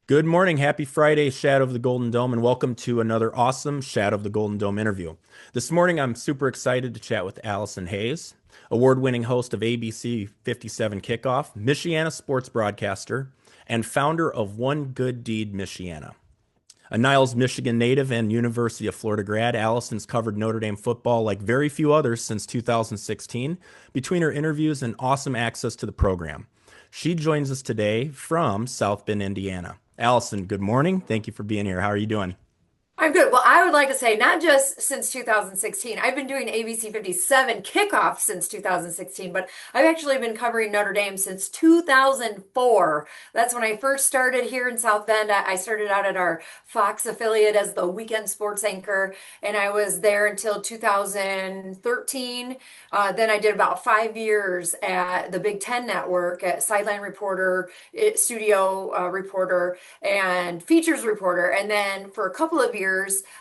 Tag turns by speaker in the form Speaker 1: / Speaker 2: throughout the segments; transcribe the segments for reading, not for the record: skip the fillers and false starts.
Speaker 1: Good morning. Happy Friday, Shadow of the Golden Dome, and welcome to another awesome Shadow of the Golden Dome interview. This morning, I'm super excited to chat with Allison Hayes, award-winning host of ABC 57 Kickoff, Michiana sports broadcaster, and founder of One Good Deed Michiana. A Niles, Michigan native and University of Florida grad, Allison's covered Notre Dame football like very few others since 2016, between her interviews and awesome access to the program. She joins us today from South Bend, Indiana. Allison, good morning. Thank you for being here. How are you doing?
Speaker 2: I'm good. Well, I would like to say not just since 2016. I've been doing ABC 57 Kickoff since 2016, but I've actually been covering Notre Dame since 2004. That's when I first started here in South Bend. I started out at our Fox affiliate as the weekend sports anchor, and I was there until 2013. Then I did about 5 years at the Big Ten Network at sideline reporter, studio reporter, and features reporter. And then for a couple of years,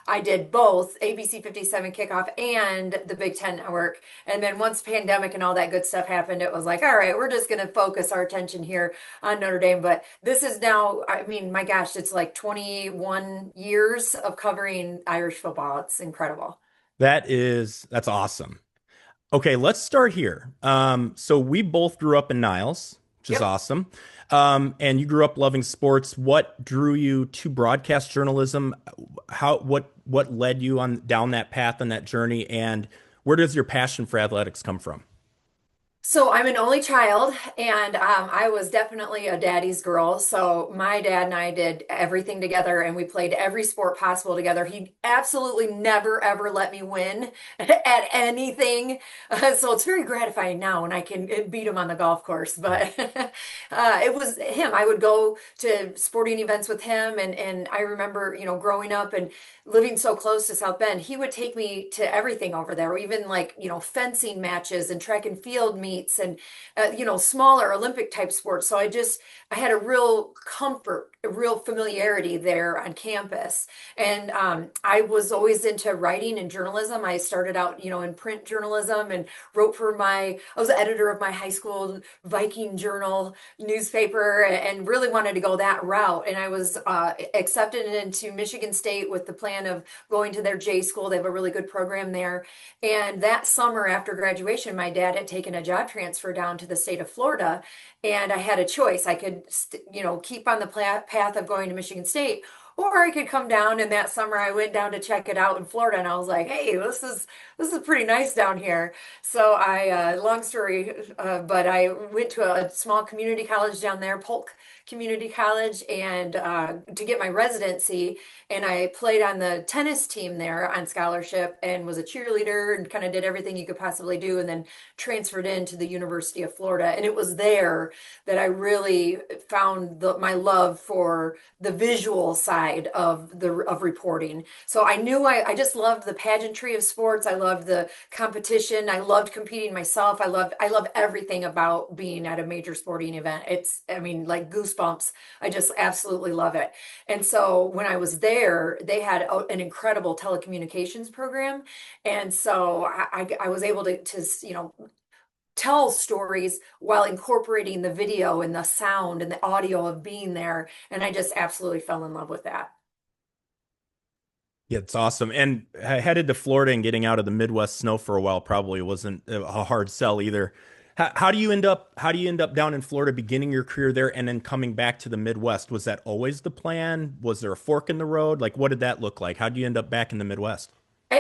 Speaker 2: I did both ABC 57 Kickoff and the Big Ten Network. And then once pandemic and all that good stuff happened, it was like, all right, we're just going to focus our attention here on Notre Dame. But this is now, I mean, my gosh, it's like 21 years of covering Irish football. It's incredible.
Speaker 1: That's awesome. Okay, let's start here. So we both grew up in Niles, which is
Speaker 2: Yep.
Speaker 1: awesome. And you grew up loving sports. What drew you to broadcast journalism? What led you on down that path and that journey? And where does your passion for athletics come from?
Speaker 2: So I'm an only child, and I was definitely a daddy's girl. So my dad and I did everything together, and we played every sport possible together. He absolutely never ever let me win at anything. So it's very gratifying now when I can beat him on the golf course. But it was him. I would go to sporting events with him, and I remember, growing up and living so close to South Bend, he would take me to everything over there, even like, fencing matches and track and field meets and, smaller Olympic type sports. So I had a real comfort, a real familiarity there on campus. And I was always into writing and journalism. I started out, in print journalism and wrote for I was editor of my high school Viking Journal newspaper and really wanted to go that route. And I was accepted into Michigan State with the plan of going to their J school. They have a really good program there. And that summer after graduation, my dad had taken a job transfer down to the state of Florida. And I had a choice. I could, keep on the path of going to Michigan State, or I could come down. And that summer, I went down to check it out in Florida, and I was like, "Hey, this is pretty nice down here." So long story, but I went to a small community college down there, Polk Community College, and to get my residency. And I played on the tennis team there on scholarship and was a cheerleader and kind of did everything you could possibly do. And then transferred into the University of Florida. And it was there that I really found my love for the visual side of reporting. So I knew I just loved the pageantry of sports. I loved the competition. I loved competing myself. I love everything about being at a major sporting event. I mean, like goosebumps. I just absolutely love it. And so when I was there, they had an incredible telecommunications program. And so I was able to tell stories while incorporating the video and the sound and the audio of being there. And I just absolutely fell in love with that.
Speaker 1: Yeah, it's awesome. And headed to Florida and getting out of the Midwest snow for a while probably wasn't a hard sell either. How do you end up down in Florida, beginning your career there and then coming back to the Midwest? Was that always the plan? Was there a fork in the road? Like, what did that look like? How do you end up back in the Midwest?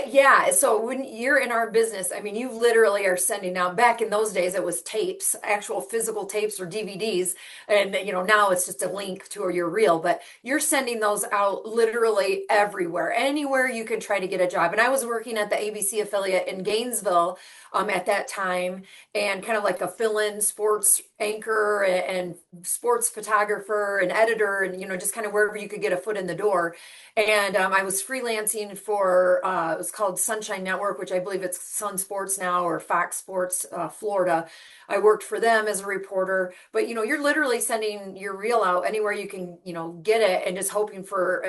Speaker 2: Yeah, so when you're in our business, I mean, you literally are sending out, back in those days, it was tapes, actual physical tapes or DVDs. And, now it's just a link to your reel, but you're sending those out literally everywhere, anywhere you can try to get a job. And I was working at the ABC affiliate in Gainesville at that time, and kind of like a fill-in sports anchor and sports photographer and editor, and, just kind of wherever you could get a foot in the door. And I was freelancing for was called Sunshine Network, which I believe it's Sun Sports now, or Fox Sports Florida. I worked for them as a reporter, but you're literally sending your reel out anywhere you can, get it, and just hoping for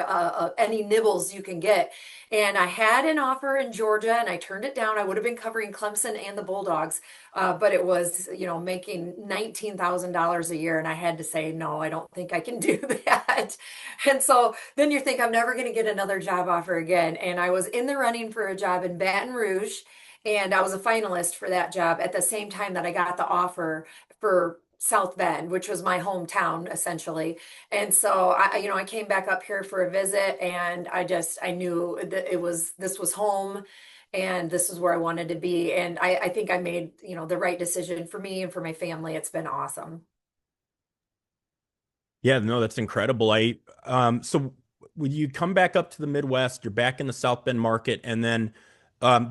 Speaker 2: any nibbles you can get. And I had an offer in Georgia, and I turned it down. I would have been covering Clemson and the Bulldogs, but it was, making $19,000 a year, and I had to say no. I don't think I can do that. And so then you think I'm never going to get another job offer again. And I was in the running for a job in Baton Rouge, and I was a finalist for that job at the same time that I got the offer for South Bend, which was my hometown essentially. And so I came back up here for a visit, and I knew that this was home, and this is where I wanted to be. And I think I made, the right decision for me and for my family. It's been awesome.
Speaker 1: Yeah, no, that's incredible. So when you come back up to the Midwest, you're back in the South Bend market, and then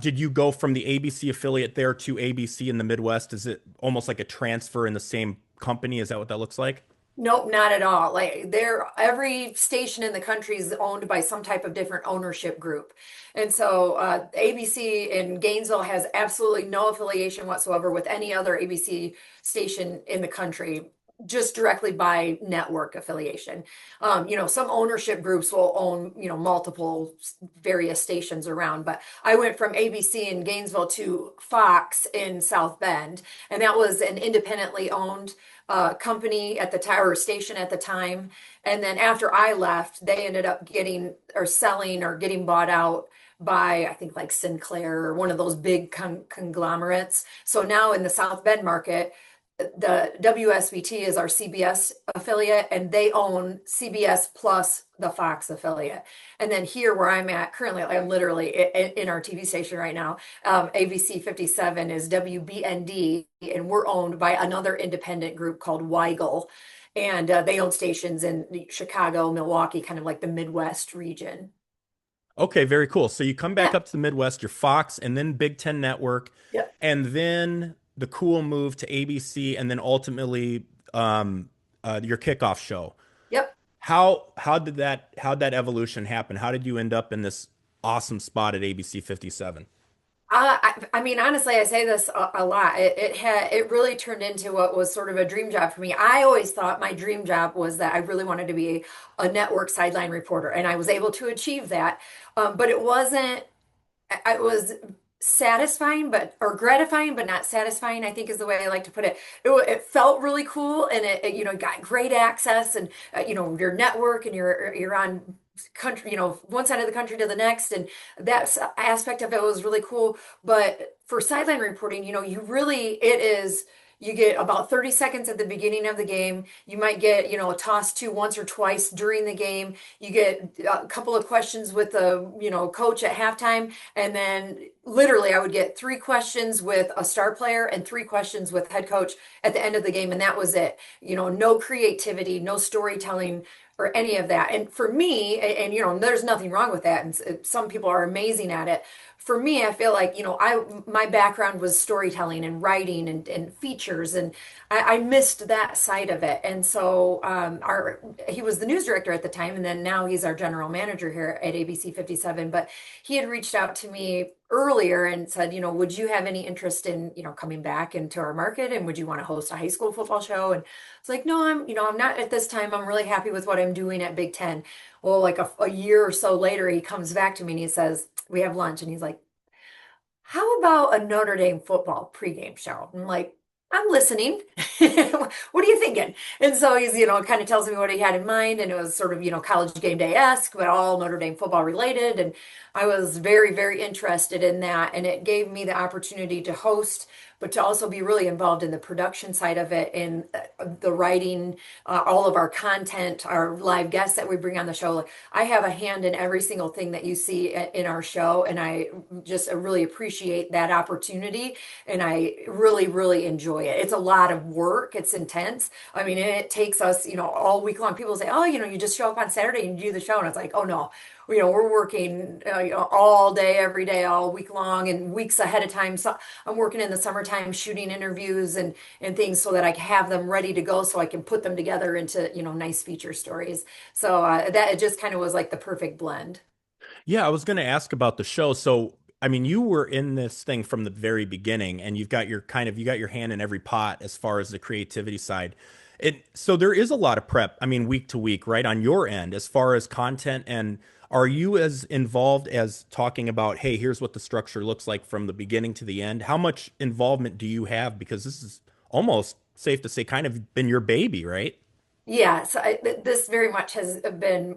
Speaker 1: did you go from the ABC affiliate there to ABC in the Midwest? Is it almost like a transfer in the same company? Is that what that looks like?
Speaker 2: Nope, not at all. Like every station in the country is owned by some type of different ownership group. And so ABC in Gainesville has absolutely no affiliation whatsoever with any other ABC station in the country, just directly by network affiliation. Some ownership groups will own, multiple various stations around, but I went from ABC in Gainesville to Fox in South Bend, and that was an independently owned company at the tower station at the time. And then after I left, they ended up getting or selling or getting bought out by, I think, like Sinclair or one of those big conglomerates. So now in the South Bend market, the WSBT is our CBS affiliate, and they own CBS plus the Fox affiliate. And then here where I'm at currently, I'm literally in our TV station right now. ABC57 is WBND, and we're owned by another independent group called Weigel. And they own stations in Chicago, Milwaukee, kind of like the Midwest region.
Speaker 1: Okay, very cool. So you come back
Speaker 2: Yeah.
Speaker 1: up to the Midwest, you're Fox, and then Big Ten Network,
Speaker 2: Yep.
Speaker 1: and then the cool move to ABC, and then ultimately your kickoff show.
Speaker 2: Yep.
Speaker 1: How'd that evolution happen? How did you end up in this awesome spot at ABC 57?
Speaker 2: I mean, honestly, I say this a lot. It really turned into what was sort of a dream job for me. I always thought my dream job was that I really wanted to be a network sideline reporter, and I was able to achieve that. But it wasn't. It was satisfying, but or gratifying, but not satisfying, I think is the way I like to put it. It felt really cool, and got great access, and your network, and you're on country, one side of the country to the next, and that aspect of it was really cool. But for sideline reporting, it is. You get about 30 seconds at the beginning of the game. You might get, a toss to once or twice during the game. You get a couple of questions with the, coach at halftime. And then literally I would get three questions with a star player and three questions with head coach at the end of the game. And that was it. No creativity, no storytelling or any of that. And for me, and there's nothing wrong with that. And some people are amazing at it. For me, I feel like, my background was storytelling and writing and features, and I missed that side of it. And so he was the news director at the time, and then now he's our general manager here at ABC 57. But he had reached out to me earlier and said, would you have any interest in, coming back into our market, and would you want to host a high school football show? And it's like, no, I'm not at this time. I'm really happy with what I'm doing at Big Ten. Well, like a year or so later, he comes back to me and he says, we have lunch, and he's like, how about a Notre Dame football pregame show? I'm like, I'm listening. What are you thinking? And so he's, kind of tells me what he had in mind. And it was sort of, college game day-esque, but all Notre Dame football related. And I was very, very interested in that. And it gave me the opportunity to host, but to also be really involved in the production side of it, in the writing, all of our content, our live guests that we bring on the show. Like, I have a hand in every single thing that you see in our show, and I just really appreciate that opportunity, and I really, really enjoy it. It's a lot of work. It's intense. I mean, it takes us, all week long. People say, oh, you just show up on Saturday and you do the show, and it's like, oh no. We're working all day, every day, all week long, and weeks ahead of time. So I'm working in the summertime, shooting interviews and things so that I have them ready to go, so I can put them together into nice feature stories. So that it just kind of was like the perfect blend.
Speaker 1: Yeah, I was going to ask about the show. So, I mean, you were in this thing from the very beginning, and you've got your you got your hand in every pot as far as the creativity side. So there is a lot of prep, I mean, week to week, right, on your end as far as content. And are you as involved as talking about, hey, here's what the structure looks like from the beginning to the end? How much involvement do you have? Because this is almost safe to say kind of been your baby, right?
Speaker 2: Yeah, so this very much has been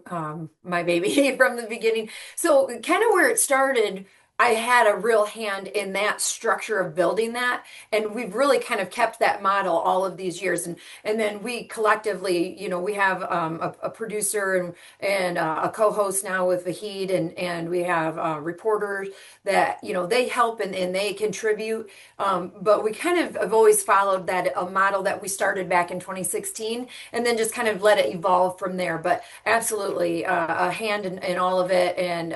Speaker 2: my baby from the beginning. So, kind of where it started, I had a real hand in that structure of building that, and we've really kind of kept that model all of these years. And then we collectively, we have a producer and a co-host now with Vahid, and we have reporters that they help and they contribute. But we kind of have always followed that a model that we started back in 2016 and then just kind of let it evolve from there. But absolutely, a hand in all of it, and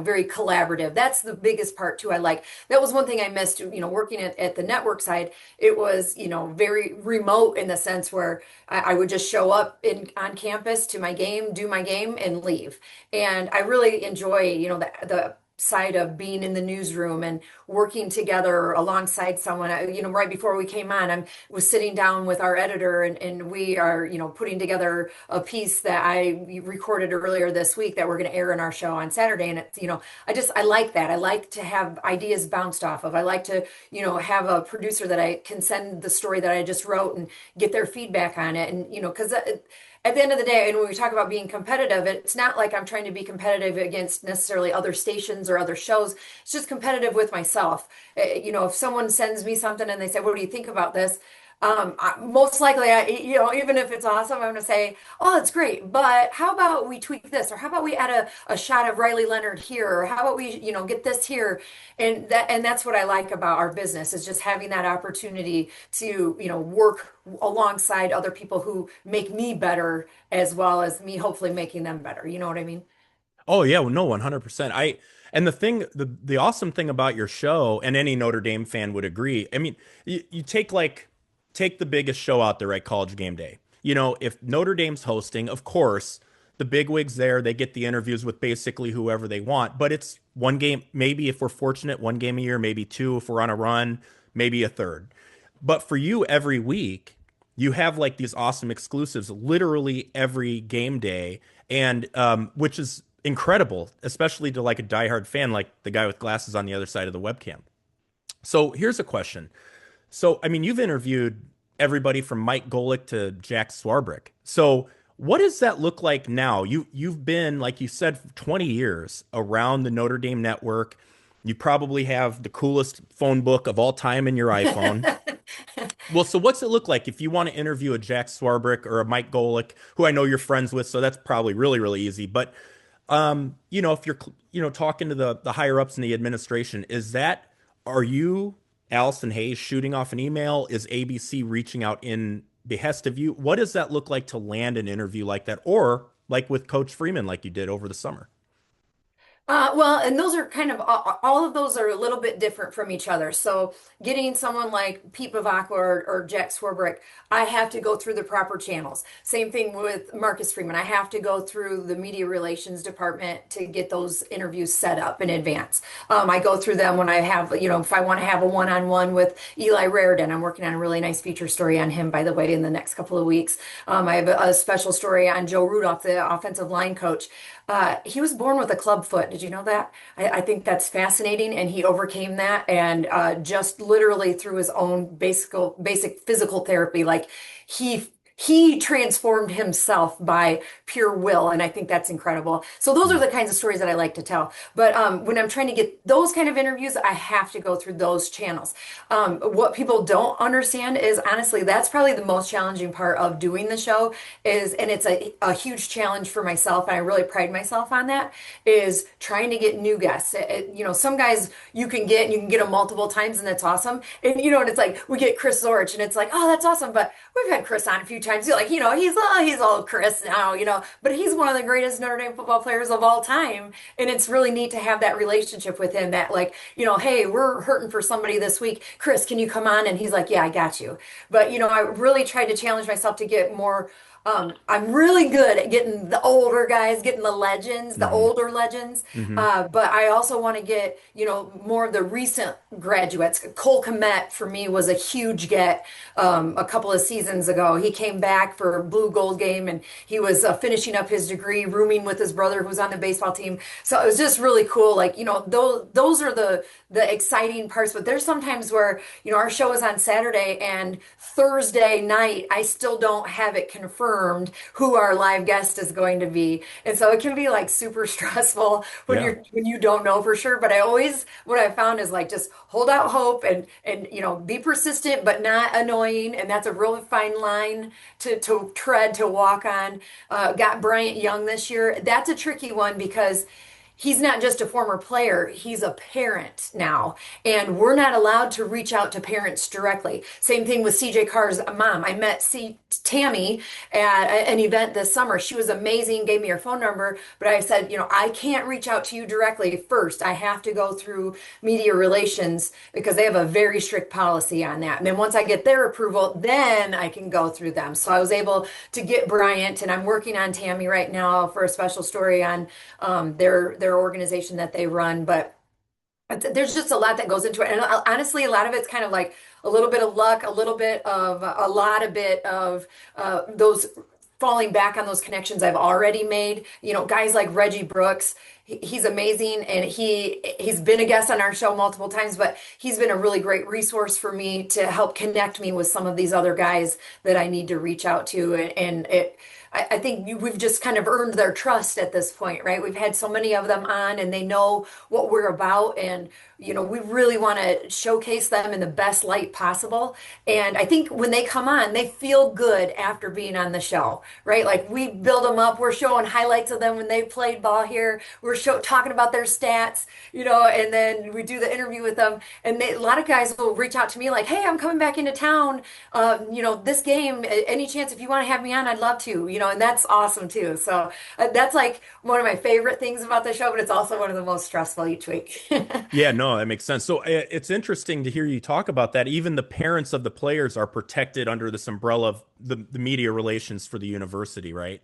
Speaker 2: very collaborative. That's the biggest part too. I like that was one thing I missed. Working at the network side, it was very remote in the sense where I would just show up in on campus to my game, do my game, and leave. And I really enjoy the side of being in the newsroom and working together alongside someone. Right before we came on, I was sitting down with our editor, and we are, putting together a piece that I recorded earlier this week that we're going to air in our show on Saturday. And it's, I like that. I like to have ideas bounced off of. I like to, have a producer that I can send the story that I just wrote and get their feedback on it. And, because at the end of the day, and when we talk about being competitive, it's not like I'm trying to be competitive against necessarily other stations or other shows. It's just competitive with myself. If someone sends me something and they say, "What do you think about this?" Most likely, even if it's awesome, I'm going to say, "Oh, it's great, but how about we tweak this, or how about we add a shot of Riley Leonard here, or how about we, get this here?" And that's what I like about our business is just having that opportunity to, work alongside other people who make me better, as well as me hopefully making them better. You know what I mean?
Speaker 1: Oh yeah, well, no, 100%. And the awesome thing about your show, and any Notre Dame fan would agree. I mean, you take the biggest show out there, right? College Game Day. If Notre Dame's hosting, of course, the bigwigs there, they get the interviews with basically whoever they want, but it's one game, maybe if we're fortunate, one game a year, maybe two if we're on a run, maybe a third. But for you, every week, you have like these awesome exclusives literally every game day, and which is incredible, especially to like a diehard fan like the guy with glasses on the other side of the webcam. So here's a question. So, I mean, you've interviewed everybody from Mike Golick to Jack Swarbrick. So, what does that look like now? You've been, like you said, for 20 years around the Notre Dame network. You probably have the coolest phone book of all time in your iPhone. Well, so what's it look like if you want to interview a Jack Swarbrick or a Mike Golick, who I know you're friends with, so that's probably really, really easy. But if you're talking to the higher ups in the administration, are you Allison Hayes shooting off an email? Is ABC reaching out in behest of you? What does that look like to land an interview like that, or like with Coach Freeman, like you did over the summer?
Speaker 2: Well, and those are kind of all of those are a little bit different from each other. So, getting someone like Pete Bavacqua or Jack Swarbrick, I have to go through the proper channels. Same thing with Marcus Freeman. I have to go through the media relations department to get those interviews set up in advance. I go through them when I have, if I want to have a one-on-one with Eli Raridan. I'm working on a really nice feature story on him, by the way, in the next couple of weeks. I have a special story on Joe Rudolph, the offensive line coach. He was born with a club foot. Did you know that? I think that's fascinating, and he overcame that, and just literally through his own basic physical therapy, like he he transformed himself by pure will, and I think that's incredible. So those are the kinds of stories that I like to tell. But when I'm trying to get those kind of interviews, I have to go through those channels. What people don't understand is honestly, that's probably the most challenging part of doing the show is, and it's a huge challenge for myself, and I really pride myself on that, is trying to get new guests. Some guys you can get them multiple times, and that's awesome. And it's like we get Chris Zorich, and it's like, oh, that's awesome. But we've had Chris on a few times. Like, he's all Chris now, but he's one of the greatest Notre Dame football players of all time. And it's really neat to have that relationship with him that, like, hey, we're hurting for somebody this week. Chris, can you come on? And he's like, yeah, I got you. But, I really tried to challenge myself to get more I'm really good at getting the older guys, getting the legends, the
Speaker 1: Hmm.
Speaker 2: older legends.
Speaker 1: Hmm.
Speaker 2: But I also want to get, more of the recent graduates. Cole Kmet for me was a huge get a couple of seasons ago. He came back for a blue gold game and he was finishing up his degree, rooming with his brother who's on the baseball team. So it was just really cool. Like, those are the exciting parts. But there's sometimes where, our show is on Saturday and Thursday night, I still don't have it confirmed who our live guest is going to be. And so it can be like super stressful when
Speaker 1: Yeah.
Speaker 2: you don't know for sure. But I always what I found is like just hold out hope and be persistent but not annoying. And that's a really fine line to tread, to walk on. Got Bryant Young this year. That's a tricky one because he's not just a former player, he's a parent now. And we're not allowed to reach out to parents directly. Same thing with CJ Carr's mom. I met Tammy at an event this summer. She was amazing, gave me her phone number, but I said, I can't reach out to you directly first. I have to go through media relations because they have a very strict policy on that. And then once I get their approval, then I can go through them. So I was able to get Bryant, and I'm working on Tammy right now for a special story on their organization that they run. But there's just a lot that goes into it. And honestly, a lot of it's kind of like a little bit of luck, a lot of bit of those falling back on those connections I've already made. Guys like Reggie Brooks, he's amazing, and he's been a guest on our show multiple times, but he's been a really great resource for me to help connect me with some of these other guys that I need to reach out to. And I think we've just kind of earned their trust at this point, right? We've had so many of them on and they know what we're about. And, we really want to showcase them in the best light possible. And I think when they come on, they feel good after being on the show, right? Like we build them up. We're showing highlights of them when they played ball here. We're talking about their stats, and then we do the interview with them. And a lot of guys will reach out to me like, hey, I'm coming back into town. This game, any chance if you want to have me on, I'd love to, and that's awesome too. So that's like one of my favorite things about the show, but it's also one of the most stressful each week.
Speaker 1: Yeah, no, that makes sense. So it's interesting to hear you talk about that. Even the parents of the players are protected under this umbrella of the media relations for the university, right?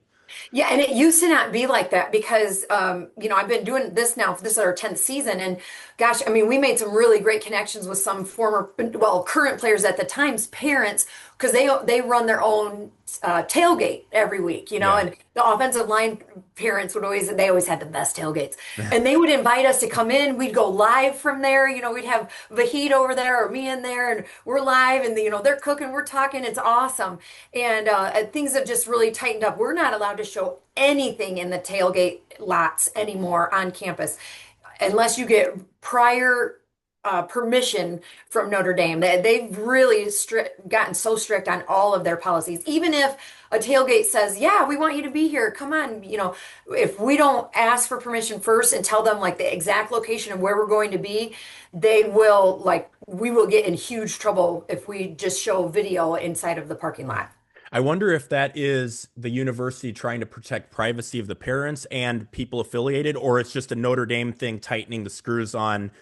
Speaker 2: Yeah, and it used to not be like that because I've been doing this now. This is our 10th season, and gosh, I mean, we made some really great connections with some former, well, current players at the time's parents because they run their own tailgate every week,
Speaker 1: Yeah.
Speaker 2: and the offensive line parents they always had the best tailgates, and they would invite us to come in. We'd go live from there, we'd have Vahid over there or me in there, and we're live, and they're cooking, we're talking, it's awesome, and things have just really tightened up. We're not allowed to show anything in the tailgate lots anymore on campus unless you get prior permission from Notre Dame. They've really gotten so strict on all of their policies. Even if a tailgate says, "Yeah, we want you to be here. Come on," if we don't ask for permission first and tell them like the exact location of where we're going to be, we will get in huge trouble if we just show video inside of the parking lot.
Speaker 1: I wonder if that is the university trying to protect privacy of the parents and people affiliated, or it's just a Notre Dame thing tightening the screws on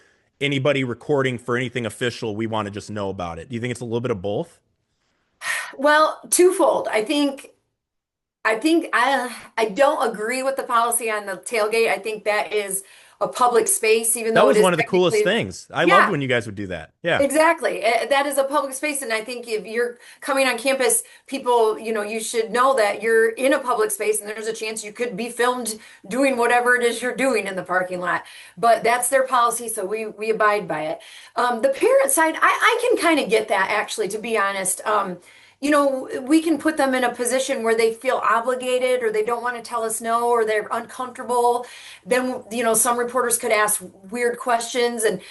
Speaker 1: anybody recording for anything official. We want to just know about it. Do you think it's a little bit of both?
Speaker 2: Well, twofold. I don't agree with the policy on the tailgate. I think that is a public space, even
Speaker 1: That
Speaker 2: though it
Speaker 1: was
Speaker 2: is
Speaker 1: one of the coolest
Speaker 2: technically,
Speaker 1: things. I loved
Speaker 2: yeah,
Speaker 1: when you guys would do that. Yeah.
Speaker 2: exactly. That is a public space, and I think if you're coming on campus, people, you should know that you're in a public space, and there's a chance you could be filmed doing whatever it is you're doing in the parking lot. But that's their policy, so we abide by it. The parent side, I can kind of get that actually, to be honest. We can put them in a position where they feel obligated or they don't want to tell us no or they're uncomfortable. Then, some reporters could ask weird questions and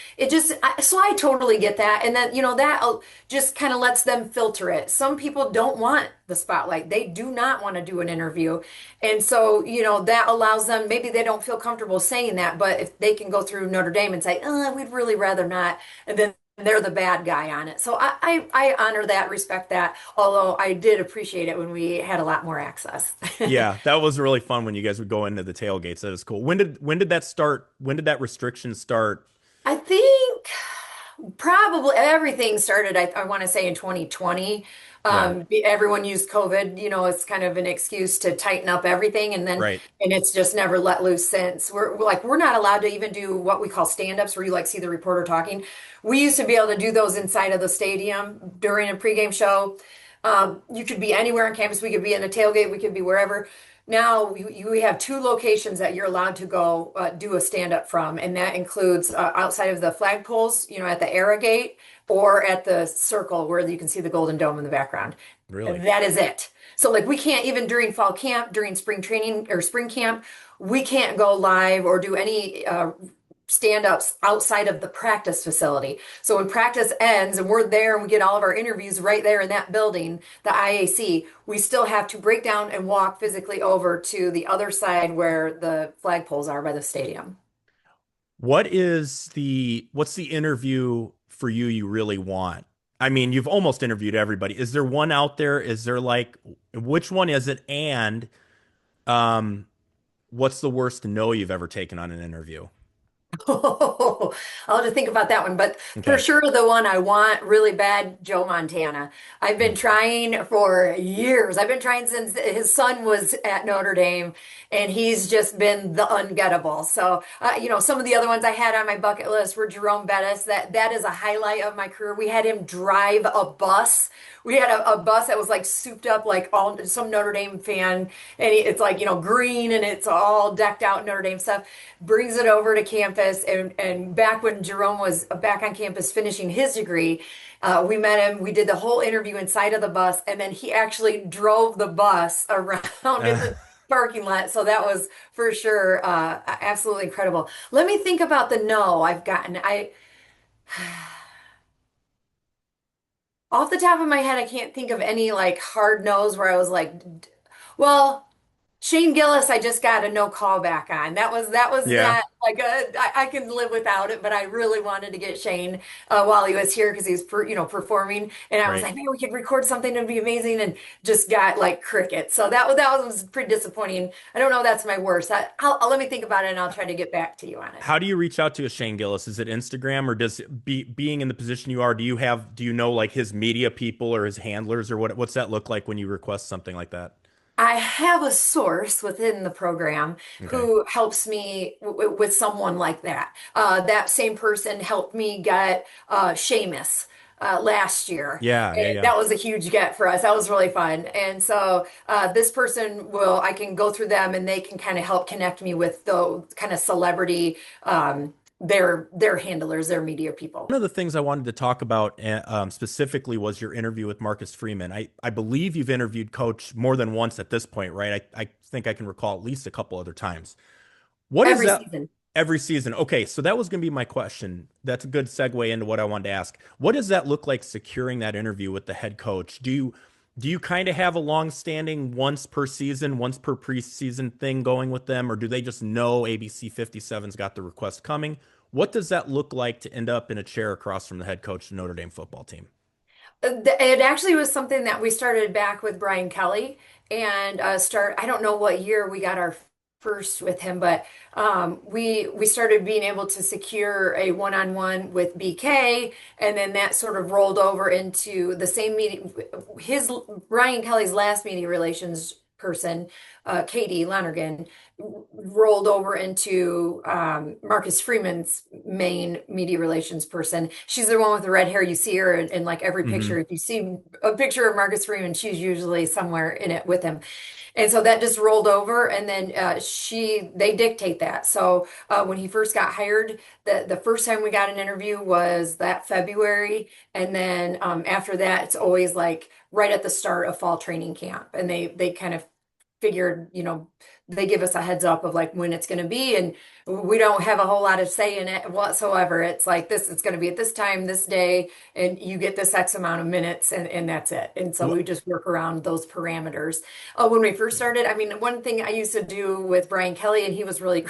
Speaker 2: so I totally get that. And then, that just kind of lets them filter it. Some people don't want the spotlight. They do not want to do an interview. And so, that allows them, maybe they don't feel comfortable saying that, but if they can go through Notre Dame and say, we'd really rather not. And then they're the bad guy on it. So I honor that, respect that, although I did appreciate it when we had a lot more access.
Speaker 1: Yeah, that was really fun when you guys would go into the tailgates. That was cool. When did that start? When did that restriction start?
Speaker 2: I think probably everything started, I want to say in 2020.
Speaker 1: Yeah.
Speaker 2: Everyone used COVID, as kind of an excuse to tighten up everything,
Speaker 1: Right.
Speaker 2: and it's just never let loose since. We're not allowed to even do what we call stand-ups, where you like see the reporter talking. We used to be able to do those inside of the stadium during a pregame show. You could be anywhere on campus. We could be in a tailgate. We could be wherever. Now we have two locations that you're allowed to go do a stand-up from, and that includes outside of the flagpoles, at the Era Gate or at the circle where you can see the Golden Dome in the background.
Speaker 1: Really.
Speaker 2: That is it. So like we can't even during fall camp, during spring training or spring camp, we can't go live or do any stand-ups outside of the practice facility. So when practice ends and we're there and we get all of our interviews right there in that building, the IAC, we still have to break down and walk physically over to the other side where the flagpoles are by the stadium.
Speaker 1: What's the interview for you really want? I mean, you've almost interviewed everybody. Is there one out there? Is there like which one is it? And um, what's the worst no you've ever taken on an interview?
Speaker 2: Oh, I'll have to think about that one. But for
Speaker 1: Okay.
Speaker 2: sure, the one I want really bad, Joe Montana. I've been
Speaker 1: Mm.
Speaker 2: trying for years. I've been trying since his son was at Notre Dame, and he's just been the ungettable. So, some of the other ones I had on my bucket list were Jerome Bettis. That is a highlight of my career. We had him drive a bus. We had a bus that was like souped up like all some Notre Dame fan, and it's like, green and it's all decked out Notre Dame stuff. Brings it over to campus, and back when Jerome was back on campus finishing his degree, we met him. We did the whole interview inside of the bus, and then he actually drove the bus around in the parking lot. So that was for sure absolutely incredible. Let me think about the no I've gotten. I Off the top of my head, I can't think of any like hard no's where I was like, well, Shane Gillis, I just got a no call back on. That was
Speaker 1: Yeah.
Speaker 2: not like I can live without it, but I really wanted to get Shane while he was here because he was performing, and I was
Speaker 1: Right.
Speaker 2: like, man, we could record something that'd be amazing, and just got like crickets. So that was pretty disappointing. I don't know. That's my worst. I'll let me think about it, and I'll try to get back to you on it.
Speaker 1: How do you reach out to a Shane Gillis? Is it Instagram or does being in the position you are, do you know like his media people or his handlers or what's that look like when you request something like that?
Speaker 2: I have a source within the program
Speaker 1: Okay.
Speaker 2: who helps me with someone like that. That same person helped me get Seamus last year.
Speaker 1: Yeah, yeah,
Speaker 2: And
Speaker 1: yeah.
Speaker 2: that was a huge get for us. That was really fun. And so this person I can go through them and they can kind of help connect me with the kind of celebrity, their handlers, their media people.
Speaker 1: One of the things I wanted to talk about specifically was your interview with Marcus Freeman. I believe you've interviewed Coach more than once at this point, right? I think I can recall at least a couple other times. What is
Speaker 2: Every
Speaker 1: that
Speaker 2: season.
Speaker 1: every season? Okay, so that was going to be my question. That's a good segue into what I wanted to ask. What does that look like securing that interview with the head coach? Do you kind of have a long-standing once per season, once per preseason thing going with them, or do they just know ABC 57's got the request coming? What does that look like to end up in a chair across from the head coach of the Notre Dame football team?
Speaker 2: It actually was something that we started back with Brian Kelly and I don't know what year we got our first with him, but we started being able to secure a one-on-one with BK, and then that sort of rolled over into the same meeting. His Brian Kelly's last media relations person, Katie Lonergan, rolled over into Marcus Freeman's main media relations person. She's the one with the red hair. You see her in like every
Speaker 1: Hmm.
Speaker 2: picture. If you see a picture of Marcus Freeman, she's usually somewhere in it with him. And so that just rolled over, and then they dictate that. So when he first got hired, the first time we got an interview was that February, and then after that, it's always like right at the start of fall training camp, and they kind of figured, they give us a heads up of like when it's going to be, and we don't have a whole lot of say in it whatsoever. It's like this, it's going to be at this time, this day, and you get this X amount of minutes, and that's it. And so we
Speaker 1: What?
Speaker 2: just work around those parameters. When we first started, I mean, one thing I used to do with Brian Kelly, and he was really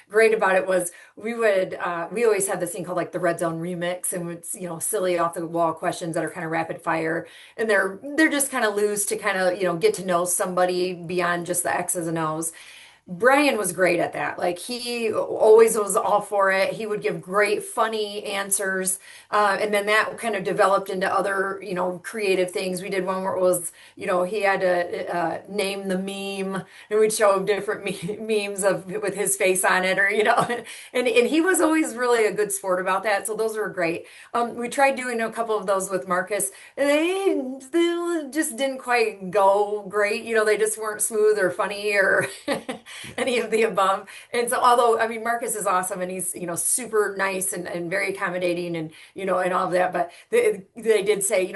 Speaker 2: great about it, was we always had this thing called like the red zone remix, and it's, silly off the wall questions that are kind of rapid fire, and they're just kind of loose to kind of, get to know somebody beyond just the X's and O's. Brian was great at that. Like he always was all for it. He would give great, funny answers. And then that kind of developed into other, creative things. We did one where it was, he had to name the meme and we'd show him different memes of with his face on it or, and he was always really a good sport about that. So those were great. We tried doing a couple of those with Marcus. And they just didn't quite go great. They just weren't smooth or funny or
Speaker 1: Yeah.
Speaker 2: any of the above. And so, although, I mean, Marcus is awesome and he's, super nice and very accommodating and, and all of that. But they did say,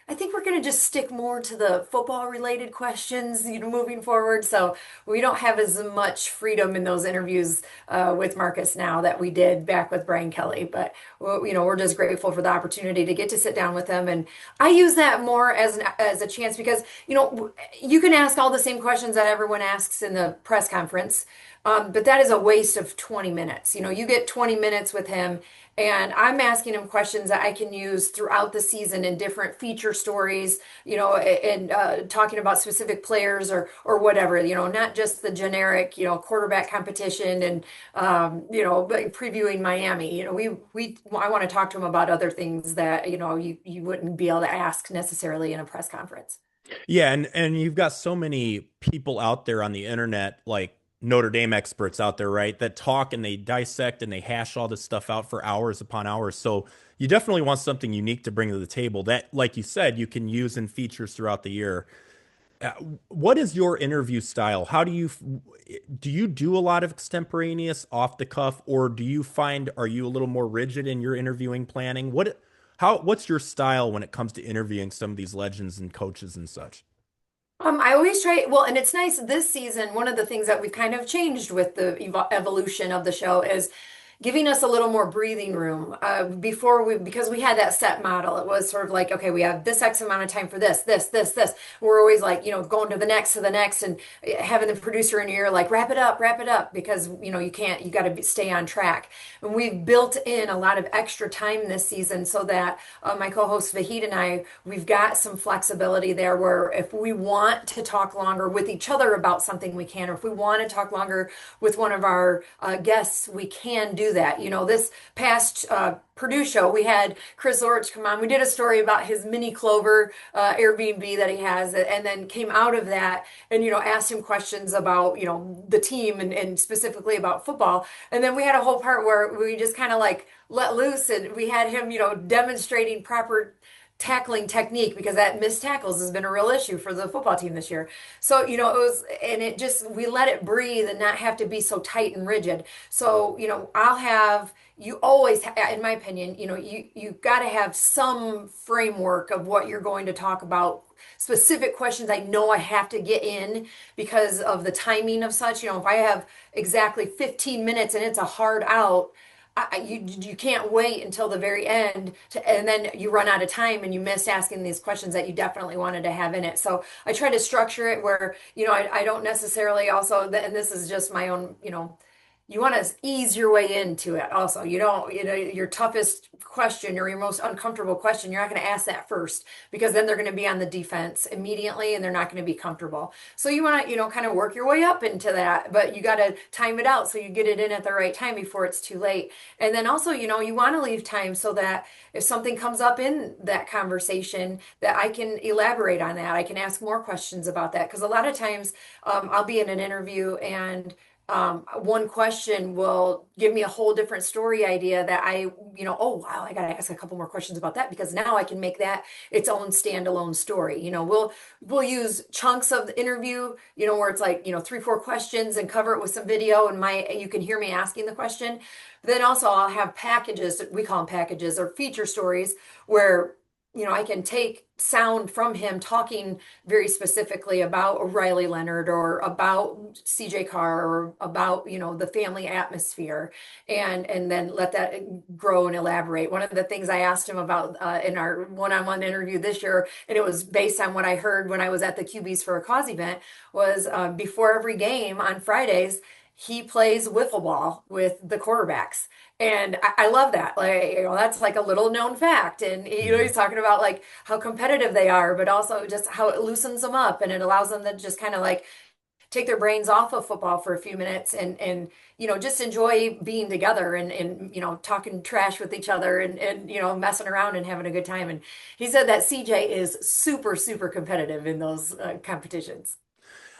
Speaker 2: I think we're going to just stick more to the football related questions, moving forward. So we don't have as much freedom in those interviews with Marcus now that we did back with Brian Kelly. But, well, we're just grateful for the opportunity to get to sit down with him. And I use that more as a chance because, you can ask all the same questions that everyone asks in the press conference. But that is a waste of 20 minutes. You get 20 minutes with him, and I'm asking him questions that I can use throughout the season in different feature stories, and talking about specific players or whatever, not just the generic, quarterback competition and but previewing Miami. I want to talk to him about other things that, you wouldn't be able to ask necessarily in a press conference.
Speaker 1: Yeah, and you've got so many people out there on the internet, like Notre Dame experts out there, right, that talk and they dissect and they hash all this stuff out for hours upon hours. So you definitely want something unique to bring to the table that, like you said, you can use in features throughout the year. Uh, what is your interview style? How do you do a lot of extemporaneous off the cuff, or do you find are you a little more rigid in your interviewing planning? What's your style when it comes to interviewing some of these legends and coaches and such?
Speaker 2: I always try, well, and it's nice this season. One of the things that we've kind of changed with the evolution of the show is giving us a little more breathing room. Because we had that set model, it was sort of like, okay, we have this X amount of time for this. We're always like, going to the next, and having the producer in your ear like, wrap it up, because, you can't, you got to stay on track. And we've built in a lot of extra time this season so that my co-host Vahid and we've got some flexibility there where if we want to talk longer with each other about something, we can, or if we want to talk longer with one of our guests, we can do that. This past Purdue show, we had Chris Orich come on. We did a story about his mini Clover Airbnb that he has, and then came out of that and, asked him questions about, the team and specifically about football. And then we had a whole part where we just kind of like let loose and we had him, demonstrating proper tackling technique because that missed tackles has been a real issue for the football team this year. So, we let it breathe and not have to be so tight and rigid. So, you always, in my opinion, you've got to have some framework of what you're going to talk about. Specific questions I know I have to get in because of the timing of such. If I have exactly 15 minutes and it's a hard out, you can't wait until the very end and then you run out of time and you miss asking these questions that you definitely wanted to have in it. So I try to structure it where, I don't necessarily also, and this is just my own, you want to ease your way into it also. You don't, your toughest question or your most uncomfortable question, you're not going to ask that first because then they're going to be on the defense immediately and they're not going to be comfortable. So you want to, kind of work your way up into that, but you got to time it out so you get it in at the right time before it's too late. And then also, you want to leave time so that if something comes up in that conversation that I can elaborate on that. I can ask more questions about that because a lot of times I'll be in an interview and one question will give me a whole different story idea that oh wow, I got to ask a couple more questions about that because now I can make that its own standalone story. We'll use chunks of the interview, where it's like, 3, 4 questions and cover it with some video and you can hear me asking the question. But then also I'll have packages, we call them packages or feature stories where I can take sound from him talking very specifically about Riley Leonard or about CJ Carr or about, the family atmosphere and then let that grow and elaborate. One of the things I asked him about in our one-on-one interview this year, and it was based on what I heard when I was at the QBs for a Cause event, was before every game on Fridays, he plays wiffle ball with the quarterbacks. And I love that. Like, that's like a little known fact. And,
Speaker 1: Mhm.
Speaker 2: he's talking about like how competitive they are, but also just how it loosens them up and it allows them to just kind of like take their brains off of football for a few minutes and just enjoy being together and talking trash with each other and messing around and having a good time. And he said that CJ is super, super competitive in those competitions.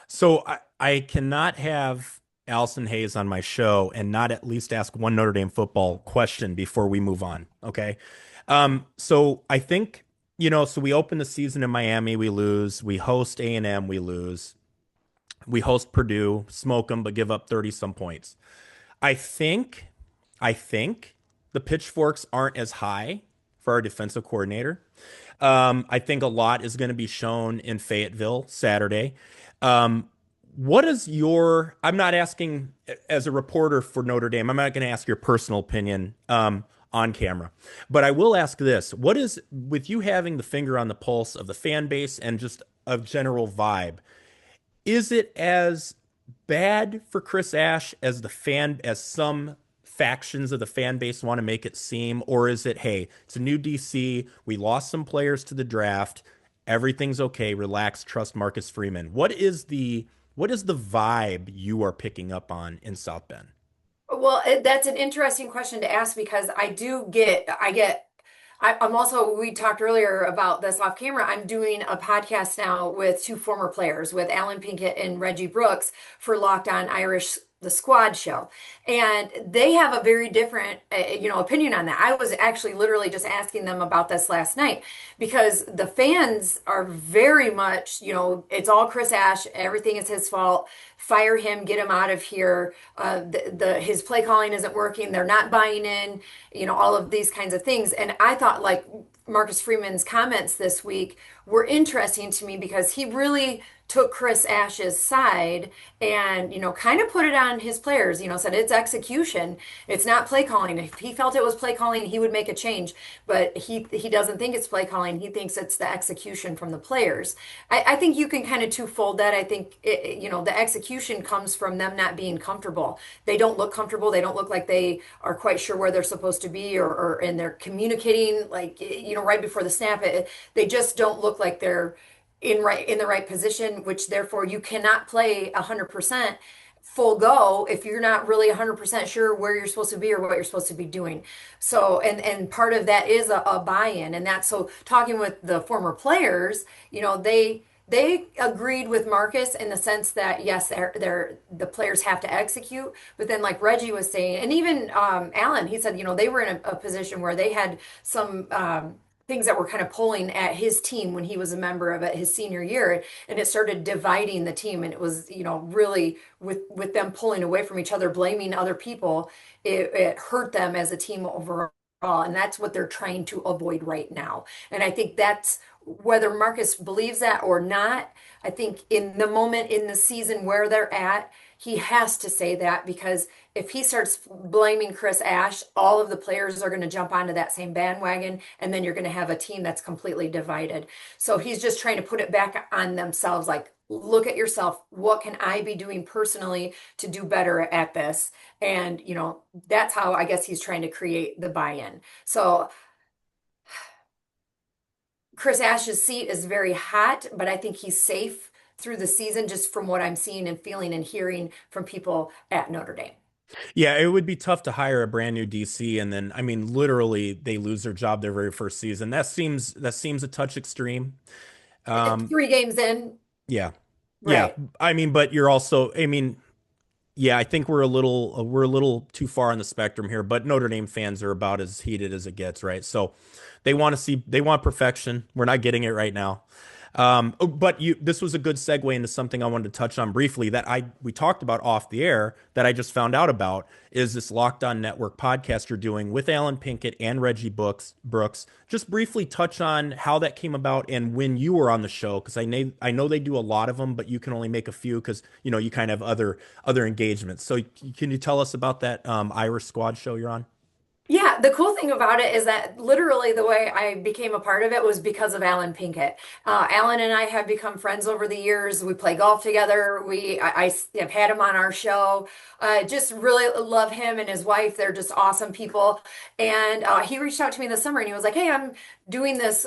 Speaker 1: So I cannot have Allison Hayes on my show and not at least ask one Notre Dame football question before we move on. Okay. So I think, so we open the season in Miami, we lose. We host A&M, we lose. We host Purdue, smoke them, but give up 30 some points. I think, I think the pitchforks aren't as high for our defensive coordinator. I think a lot is going to be shown in Fayetteville Saturday. Um, what is your, I'm not asking as a reporter for Notre Dame, I'm not going to ask your personal opinion on camera, but I will ask this. What is, with you having the finger on the pulse of the fan base and just a general vibe, is it as bad for Chris Ash as as some factions of the fan base want to make it seem, or is it, hey, it's a new DC, we lost some players to the draft, everything's okay, relax, trust Marcus Freeman. What is the vibe you are picking up on in South Bend?
Speaker 2: Well, that's an interesting question to ask because I'm also, we talked earlier about this off camera. I'm doing a podcast now with two former players, with Alan Pinkett and Reggie Brooks for Locked On Irish, the squad show. And they have a very different, opinion on that. I was actually literally just asking them about this last night because the fans are very much, it's all Chris Ash. Everything is his fault. Fire him, get him out of here. His play calling isn't working. They're not buying in, all of these kinds of things. And I thought like Marcus Freeman's comments this week were interesting to me because he really took Chris Ash's side and, kind of put it on his players, said it's execution. It's not play calling. If he felt it was play calling, he would make a change, but he doesn't think it's play calling. He thinks it's the execution from the players. I think you can kind of twofold that. I think, the execution comes from them not being comfortable. They don't look comfortable. They don't look like they are quite sure where they're supposed to be and they're communicating like, right before the snap. They just don't look like they're in the right position, which therefore you cannot play 100% full go if you're not really 100% sure where you're supposed to be or what you're supposed to be doing. So, and part of that is a buy-in, and that's so talking with the former players, they agreed with Marcus in the sense that yes, the players have to execute, but then like Reggie was saying, and even Alan, he said, they were in a position where they had some things that were kind of pulling at his team when he was a member of it his senior year, and it started dividing the team, and it was really with them pulling away from each other, blaming other people. It hurt them as a team overall. And that's what they're trying to avoid right now. And I think that's whether Marcus believes that or not. I think in the moment in the season where they're at, he has to say that because if he starts blaming Chris Ash, all of the players are going to jump onto that same bandwagon, and then you're going to have a team that's completely divided. So he's just trying to put it back on themselves, like, look at yourself. What can I be doing personally to do better at this? And, that's how I guess he's trying to create the buy-in. So Chris Ash's seat is very hot, but I think he's safe through the season just from what I'm seeing and feeling and hearing from people at Notre Dame.
Speaker 1: Yeah, it would be tough to hire a brand new DC and then, I mean, literally they lose their job their very first season. That seems a touch extreme. Um,
Speaker 2: 3 games in,
Speaker 1: yeah. Yeah.
Speaker 2: right.
Speaker 1: I mean, but you're also, I mean, yeah, I think we're a little too far on the spectrum here, but Notre Dame fans are about as heated as it gets, right? So they want perfection. We're not getting it right now. But this was a good segue into something I wanted to touch on briefly that we talked about off the air that I just found out about is this Locked On Network podcast you're doing with Alan Pinkett and Reggie Brooks. Just briefly touch on how that came about and when you were on the show, because I know they do a lot of them, but you can only make a few because you kind of have other engagements. So can you tell us about that Irish Squad show you're on?
Speaker 2: Yeah, the cool thing about it is that literally the way I became a part of it was because of Alan Pinkett. Alan and I have become friends over the years. We play golf together. I have had him on our show. Just really love him and his wife. They're just awesome people. And he reached out to me this summer and he was like, "Hey, I'm doing this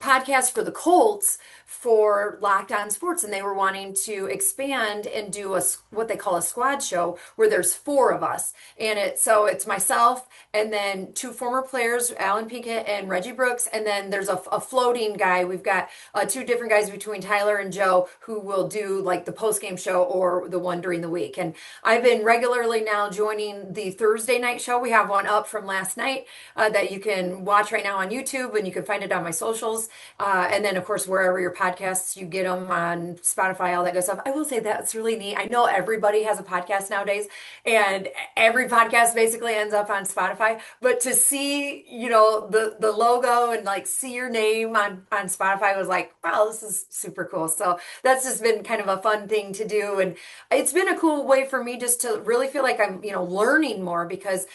Speaker 2: podcast for the Colts for Locked On Sports, and they were wanting to expand and do what they call a squad show where there's four of us, and it's myself and then two former players, Alan Pinkett and Reggie Brooks, and then there's a floating guy. We've got two different guys between Tyler and Joe who will do like the post game show or the one during the week. And I've been regularly now joining the Thursday night show. We have one up from last night that you can watch right now on YouTube, and you can find it on my socials. And then, of course, wherever your podcasts, you get them on Spotify, all that good stuff. I will say that's really neat. I know everybody has a podcast nowadays, and every podcast basically ends up on Spotify. But to see, the logo and like see your name on Spotify was like, wow, this is super cool. So that's just been kind of a fun thing to do. And it's been a cool way for me just to really feel like I'm, learning more because,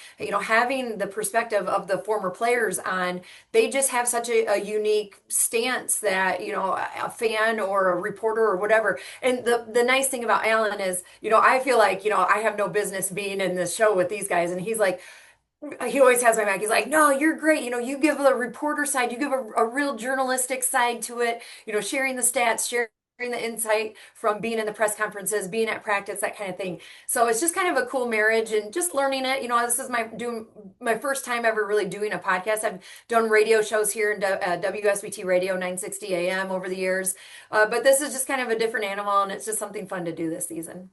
Speaker 2: having the perspective of the former players on, they just have such a unique stance that, a fan or a reporter or whatever. And the nice thing about Alan is, I feel like, I have no business being in this show with these guys. And he's like, he always has my back. He's like, no, you're great. You give a reporter side, you give a real journalistic side to it, sharing the stats, sharing the insight from being in the press conferences, being at practice, that kind of thing. So it's just kind of a cool marriage and just learning it. This is my first time ever really doing a podcast. I've done radio shows here in WSBT Radio 960 AM over the years. But this is just kind of a different animal, and it's just something fun to do this season.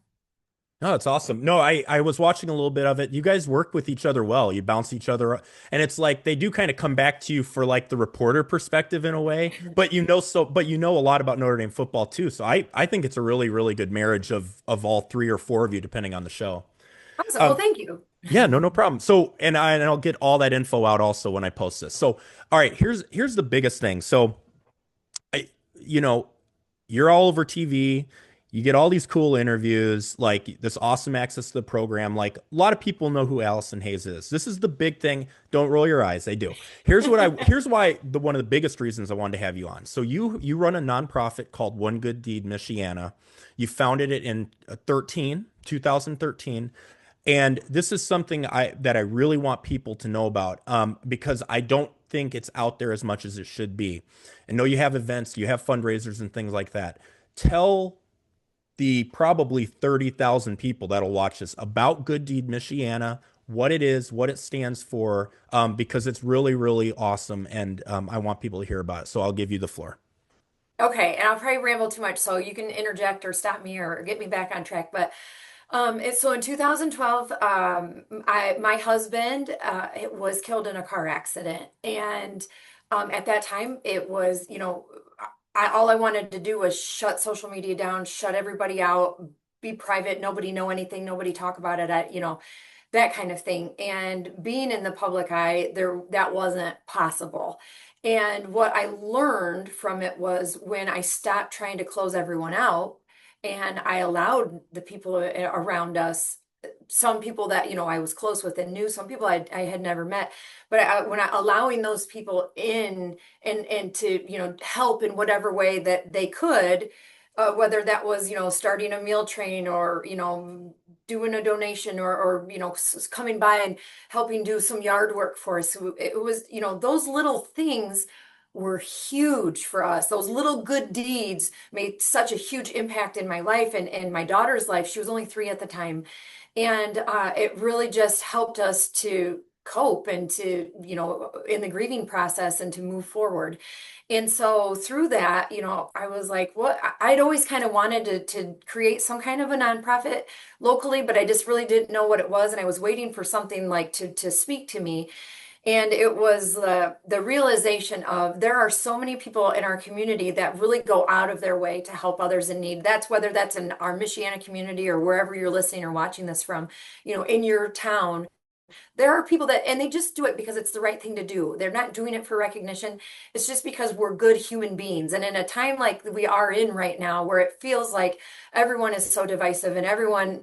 Speaker 1: No, it's awesome. No, I was watching a little bit of it. You guys work with each other well. You bounce each other, and it's like they do kind of come back to you for like the reporter perspective in a way. But you know a lot about Notre Dame football too. So I think it's a really, really good marriage of all three or four of you, depending on the show.
Speaker 2: Awesome. Well,
Speaker 1: Um,
Speaker 2: thank you.
Speaker 1: yeah, no problem. So, and I'll get all that info out also when I post this. So, all right, here's the biggest thing. So, I, you know, you're all over TV. You get all these cool interviews, like this awesome access to the program. Like a lot of people know who Allison Hayes is. This is the big thing. Don't roll your eyes. They do. Here's why one of the biggest reasons I wanted to have you on. So you run a nonprofit called One Good Deed Michiana. You founded it in 2013. And this is something that I really want people to know about because I don't think it's out there as much as it should be. I know you have events, you have fundraisers and things like that. Tell the probably 30,000 people that'll watch this about Good Deed Michiana, what it is, what it stands for, because it's really, really awesome. And I want people to hear about it. So I'll give you the floor.
Speaker 2: Okay, and I'll probably ramble too much, so you can interject or stop me or get me back on track. But so in 2012, my husband was killed in a car accident, and at that time, it was all I wanted to do was shut social media down, shut everybody out, be private, nobody know anything, nobody talk about it, that kind of thing. And being in the public eye, that wasn't possible. And what I learned from it was when I stopped trying to close everyone out and I allowed the people around us, some people that I was close with and knew, some people I had never met, but when I allowing those people in and to help in whatever way that they could, whether that was starting a meal train or doing a donation or coming by and helping do some yard work for us. So it was those little things were huge for us. Those little good deeds made such a huge impact in my life and my daughter's life. She was only 3 at the time. And it really just helped us to cope and to, in the grieving process and to move forward. And so through that, I was like, what? I'd always kind of wanted to create some kind of a nonprofit locally, but I just really didn't know what it was. And I was waiting for something like to speak to me. And it was the realization of there are so many people in our community that really go out of their way to help others in need. That's whether that's in our Michiana community or wherever you're listening or watching this from, in your town. There are people and they just do it because it's the right thing to do. They're not doing it for recognition. It's just because we're good human beings. And in a time like we are in right now, where it feels like everyone is so divisive and everyone,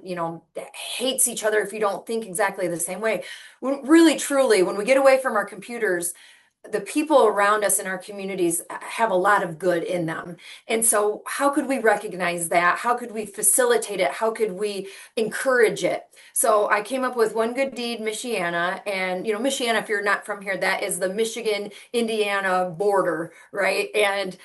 Speaker 2: hates each other if you don't think exactly the same way. When, really, truly, when we get away from our computers, the people around us in our communities have a lot of good in them. And so, how could we recognize that? How could we facilitate it? How could we encourage it? So, I came up with One Good Deed Michiana. And, Michiana, if you're not from here, that is the Michigan Indiana border, right? And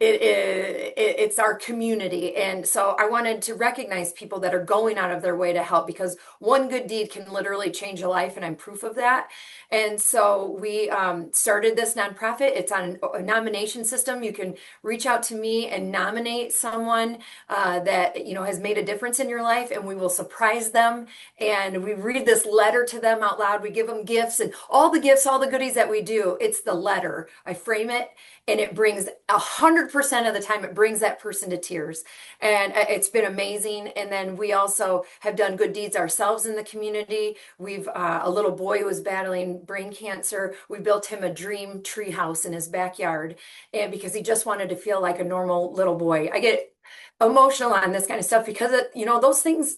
Speaker 2: it's our community. And so, I wanted to recognize people that are going out of their way to help because one good deed can literally change a life. And I'm proof of that. And so we started this nonprofit. It's on a nomination system. You can reach out to me and nominate someone that has made a difference in your life, and we will surprise them. And we read this letter to them out loud. We give them gifts and all the gifts, all the goodies that we do. It's the letter. I frame it, and it brings 100% of the time. It brings that person to tears, and it's been amazing. And then we also have done good deeds ourselves in the community. We've a little boy who was battling brain cancer. We built him a dream tree house in his backyard, and because he just wanted to feel like a normal little boy. I get emotional on this kind of stuff because those things,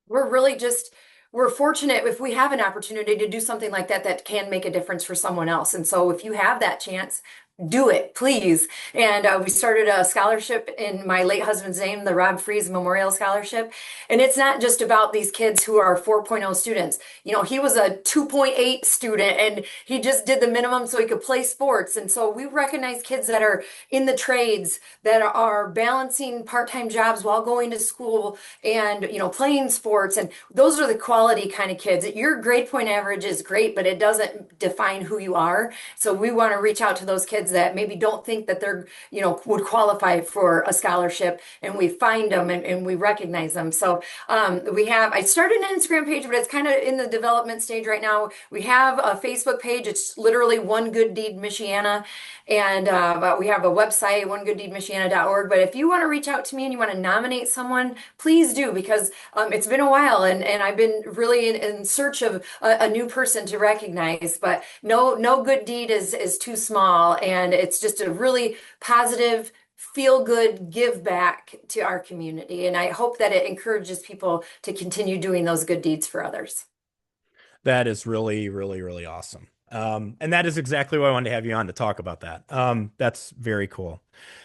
Speaker 2: we're really just we're fortunate if we have an opportunity to do something like that that can make a difference for someone else. And so if you have that chance, do it, please. And we started a scholarship in my late husband's name, the Rob Freeze Memorial Scholarship. And it's not just about these kids who are 4.0 students. He was a 2.8 student and he just did the minimum so he could play sports. And so we recognize kids that are in the trades, that are balancing part-time jobs while going to school and, playing sports. And those are the quality kind of kids. Your grade point average is great, but it doesn't define who you are. So we want to reach out to those kids that maybe don't think that they're, would qualify for a scholarship, and we find them and we recognize them. So I started an Instagram page, but it's kind of in the development stage right now. We have a Facebook page. It's literally One Good Deed Michiana. And but we have a website, onegooddeedmichiana.org. But if you want to reach out to me and you want to nominate someone, please do, because it's been a while and I've been really in search of a new person to recognize. But no good deed is too small. And it's just a really positive, feel good give back to our community. And I hope that it encourages people to continue doing those good deeds for others.
Speaker 1: That is really, really, really awesome. And that is exactly why I wanted to have you on to talk about that. That's very cool.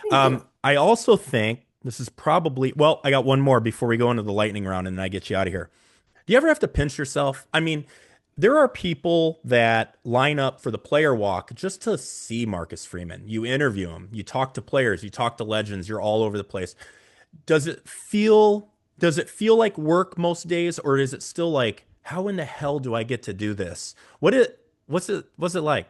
Speaker 2: Thank you.
Speaker 1: I also think this is probably, well, I got one more before we go into the lightning round and then I get you out of here. Do you ever have to pinch yourself? I mean, there are people that line up for the player walk just to see Marcus Freeman. You interview him, you talk to players, you talk to legends, you're all over the place. Does it feel does it feel like work most days, or is it still like, how in the hell do I get to do this? What's it like?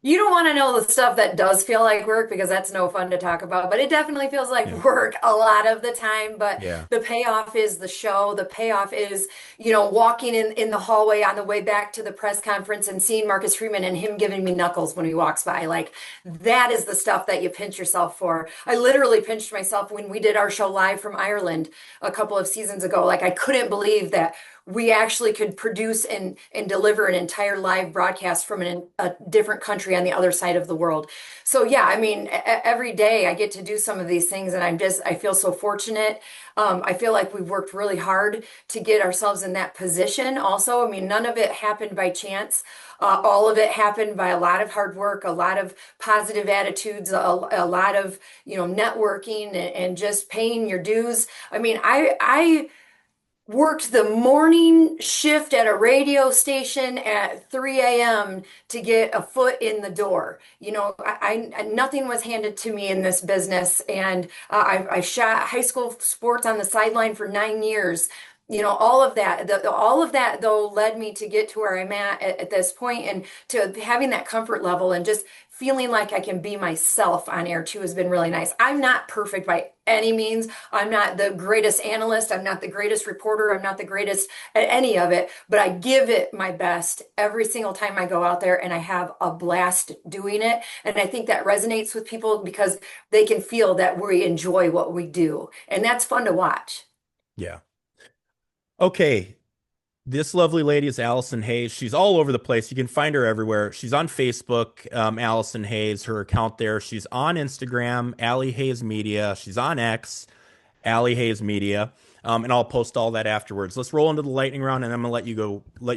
Speaker 2: You don't want to know the stuff that does feel like work because that's no fun to talk about, but it definitely feels like
Speaker 1: Yeah.
Speaker 2: work a lot of the time. But
Speaker 1: Yeah.
Speaker 2: the payoff is the show. The payoff is, walking in the hallway on the way back to the press conference and seeing Marcus Freeman and him giving me knuckles when he walks by. Like, that is the stuff that you pinch yourself for. I literally pinched myself when we did our show live from Ireland a couple of seasons ago. Like, I couldn't believe that we actually could produce and deliver an entire live broadcast from a different country on the other side of the world. So yeah, I mean, every day I get to do some of these things, and I feel so fortunate. I feel like we've worked really hard to get ourselves in that position. Also, I mean, none of it happened by chance. All of it happened by a lot of hard work, a lot of positive attitudes, a lot of networking and just paying your dues. I mean, I worked the morning shift at a radio station at 3 a.m. to get a foot in the door. Nothing was handed to me in this business. And I shot high school sports on the sideline for 9 years. All of that, all of that though led me to get to where I'm at this point, and to having that comfort level and just feeling like I can be myself on air too has been really nice. I'm not perfect by any means. I'm not the greatest analyst. I'm not the greatest reporter. I'm not the greatest at any of it, but I give it my best every single time I go out there, and I have a blast doing it. And I think that resonates with people because they can feel that we enjoy what we do. And that's fun to watch.
Speaker 1: Yeah. Okay. This lovely lady is Allison Hayes. She's all over the place. You can find her everywhere. She's on Facebook, Allison Hayes, her account there. She's on Instagram, Allie Hayes Media. She's on X, Allie Hayes Media. And I'll post all that afterwards. Let's roll into the lightning round, and I'm gonna let you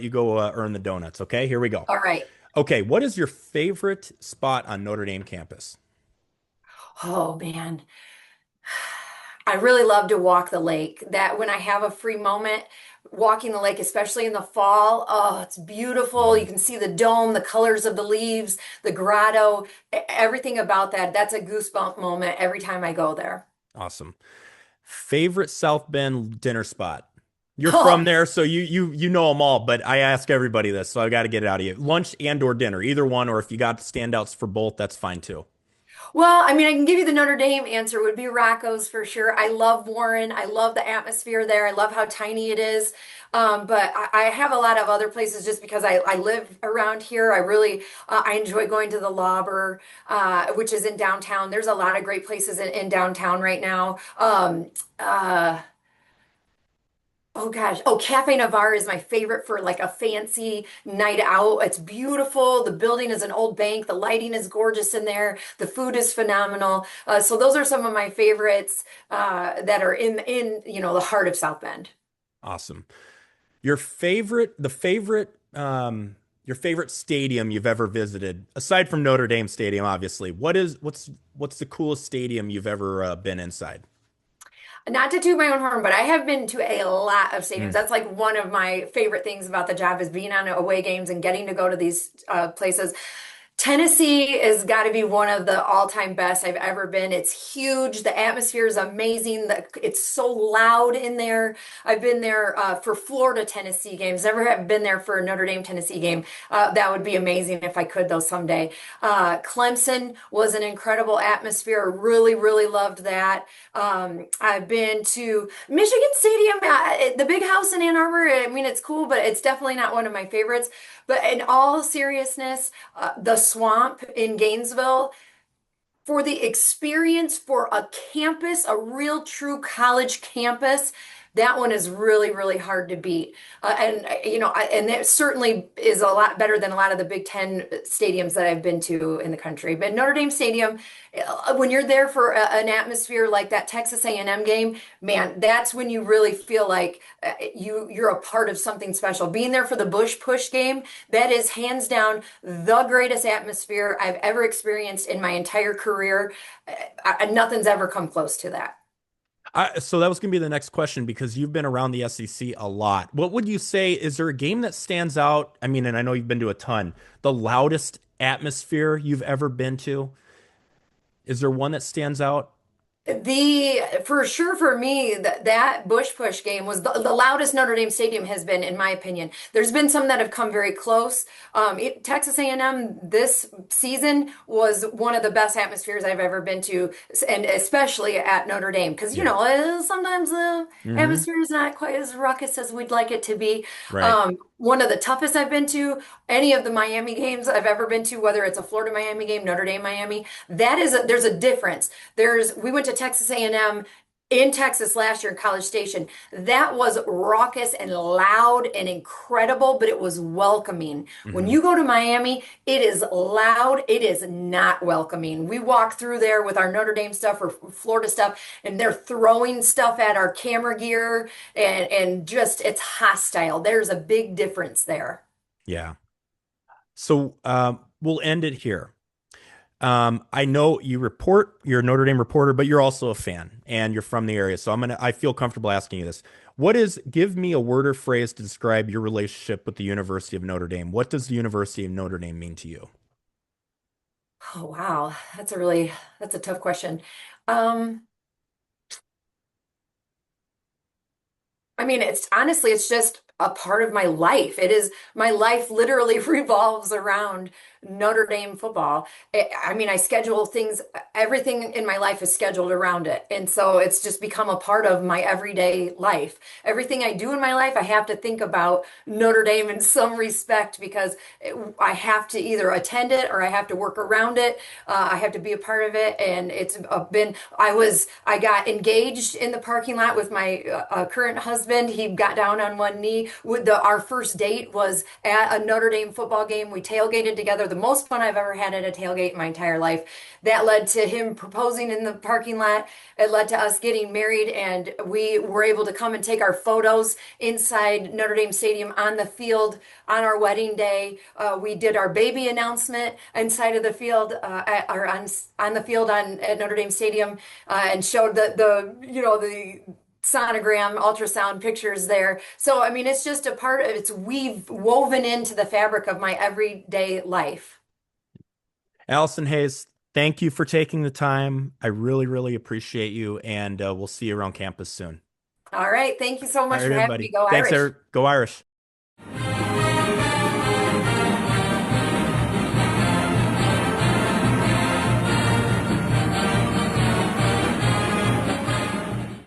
Speaker 1: go earn the donuts. Okay, here we go.
Speaker 2: All right.
Speaker 1: Okay, what is your favorite spot on Notre Dame campus?
Speaker 2: Oh man. I really love to walk the lake. That when I have a free moment, walking the lake, especially in the fall, oh, it's beautiful.
Speaker 1: Mhm.
Speaker 2: You can see the dome, the colors of the leaves, the grotto, everything about that. That's a goosebump moment every time I go there.
Speaker 1: Awesome. Favorite South Bend dinner spot? You're from
Speaker 2: Oh,
Speaker 1: there, so you know them all, but I ask everybody this, so I got to get it out of you. Lunch and or dinner, either one, or if you got standouts for both, that's fine too.
Speaker 2: well, I mean, I can give you the Notre Dame answer would be Rocco's for sure. I love Warren. I love the atmosphere there. I love how tiny it is. But I have a lot of other places just because I live around here. I enjoy going to the Lauber, which is in downtown. There's a lot of great places in downtown right now. Oh gosh. Oh, Cafe Navarre is my favorite for like a fancy night out. It's beautiful. The building is an old bank. The lighting is gorgeous in there. The food is phenomenal. So those are some of my favorites that are in the heart of South Bend.
Speaker 1: Awesome. Your favorite stadium you've ever visited, aside from Notre Dame Stadium, obviously. What's the coolest stadium you've ever been inside?
Speaker 2: Not to toot my own horn, but I have been to a lot of stadiums.
Speaker 1: Mm.
Speaker 2: That's like one of my favorite things about the job is being on away games and getting to go to these places. Tennessee has got to be one of the all-time best I've ever been. It's huge. The atmosphere is amazing. It's so loud in there. I've been there for Florida Tennessee games. Never have been there for a Notre Dame Tennessee game. That would be amazing if I could, though, someday. Clemson was an incredible atmosphere. Really, really loved that. I've been to Michigan Stadium, the big house in Ann Arbor. I mean, it's cool, but it's definitely not one of my favorites. But in all seriousness, the swamp in Gainesville, for the experience for a campus, a real true college campus, that one is really, really hard to beat. And it certainly is a lot better than a lot of the Big Ten stadiums that I've been to in the country. But Notre Dame Stadium, when you're there for an atmosphere like that Texas A&M game, man, that's when you really feel like you're a part of something special. Being there for the Bush Push game, that is hands down the greatest atmosphere I've ever experienced in my entire career. Nothing's ever come close to that.
Speaker 1: So that was going to be the next question because you've been around the SEC a lot. What would you say? Is there a game that stands out? I mean, and I know you've been to a ton. The loudest atmosphere you've ever been to? Is there one that stands out?
Speaker 2: The for sure for me that Bush Push game was the loudest Notre Dame Stadium has been, in my opinion. There's been some that have come very close. Texas A&M this season was one of the best atmospheres I've ever been to, and especially at Notre Dame, because
Speaker 1: Yeah.
Speaker 2: sometimes the
Speaker 1: Hmm.
Speaker 2: atmosphere is not quite as ruckus as we'd like it to be.
Speaker 1: Right.
Speaker 2: One of the toughest I've been to, any of the Miami games I've ever been to, whether it's a Florida Miami game, Notre Dame Miami, there's a difference. We went to Texas A&M in Texas last year in College Station. That was raucous and loud and incredible, but it was welcoming. When
Speaker 1: Hmm.
Speaker 2: you go to Miami, it is loud. It is not welcoming. We walk through there with our Notre Dame stuff or Florida stuff, and they're throwing stuff at our camera gear and just it's hostile. There's a big difference there.
Speaker 1: Yeah. So we'll end it here. I know you're a Notre Dame reporter, but you're also a fan and you're from the area. So I feel comfortable asking you this. Give me a word or phrase to describe your relationship with the University of Notre Dame. What does the University of Notre Dame mean to you?
Speaker 2: Oh, wow. That's a tough question. Um, I mean, it's honestly, it's just a part of my life. My life literally revolves around Notre Dame football. I mean, I schedule things, everything in my life is scheduled around it. And so it's just become a part of my everyday life. Everything I do in my life, I have to think about Notre Dame in some respect because I have to either attend it or I have to work around it. I have to be a part of it. And I got engaged in the parking lot with my current husband. He got down on one knee. our first date was at a Notre Dame football game. We tailgated together, the most fun I've ever had at a tailgate in my entire life. That led to him proposing in the parking lot. It led to us getting married, and we were able to come and take our photos inside Notre Dame Stadium on the field on our wedding day. We did our baby announcement inside of the field, or on the field at Notre Dame Stadium, and showed the sonogram, ultrasound pictures there. So, I mean, it's just a part of it's we've woven into the fabric of my everyday life.
Speaker 1: Allison Hayes, thank you for taking the time. I really, really appreciate you, and we'll see you around campus soon.
Speaker 2: All right. Thank you so
Speaker 1: All
Speaker 2: much
Speaker 1: right,
Speaker 2: for having me.
Speaker 1: everybody.
Speaker 2: Go
Speaker 1: Thanks,
Speaker 2: Irish.
Speaker 1: Eric. Go Irish.